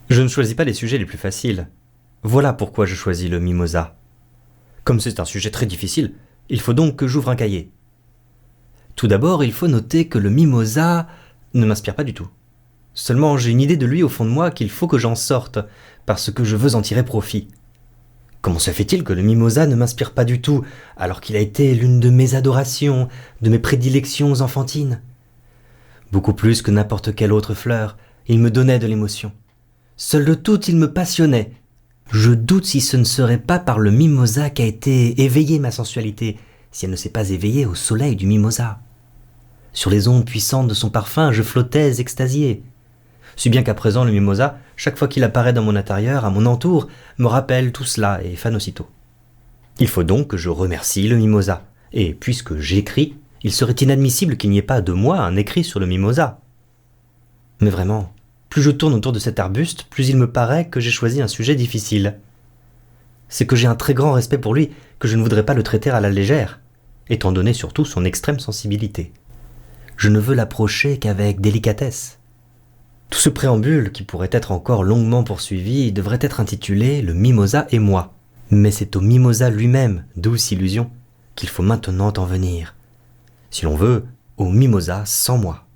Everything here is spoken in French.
Je ne choisis pas les sujets les plus faciles. Voilà pourquoi je choisis le mimosa. Comme c'est un sujet très difficile, il faut donc que j'ouvre un cahier. Tout d'abord, il faut noter que le mimosa ne m'inspire pas du tout. Seulement, j'ai une idée de lui au fond de moi qu'il faut que j'en sorte, parce que je veux en tirer profit. Comment se fait-il que le mimosa ne m'inspire pas du tout, alors qu'il a été l'une de mes adorations, de mes prédilections enfantines? Beaucoup plus que n'importe quelle autre fleur, il me donnait de l'émotion. Seul de tout, il me passionnait. Je doute si ce ne serait pas par le mimosa qu'a été éveillée ma sensualité, si elle ne s'est pas éveillée au soleil du mimosa. Sur les ondes puissantes de son parfum, je flottais extasié. Si bien qu'à présent le mimosa, chaque fois qu'il apparaît dans mon intérieur, à mon entour, me rappelle tout cela et fane aussitôt. Il faut donc que je remercie le mimosa. Et puisque j'écris, il serait inadmissible qu'il n'y ait pas de moi un écrit sur le mimosa. Mais vraiment, plus je tourne autour de cet arbuste, plus il me paraît que j'ai choisi un sujet difficile. C'est que j'ai un très grand respect pour lui, que je ne voudrais pas le traiter à la légère, étant donné surtout son extrême sensibilité. Je ne veux l'approcher qu'avec délicatesse. Tout ce préambule, qui pourrait être encore longuement poursuivi, devrait être intitulé « Le mimosa et moi ». Mais c'est au mimosa lui-même, douce illusion, qu'il faut maintenant en venir. Si l'on veut, au mimosa sans moi.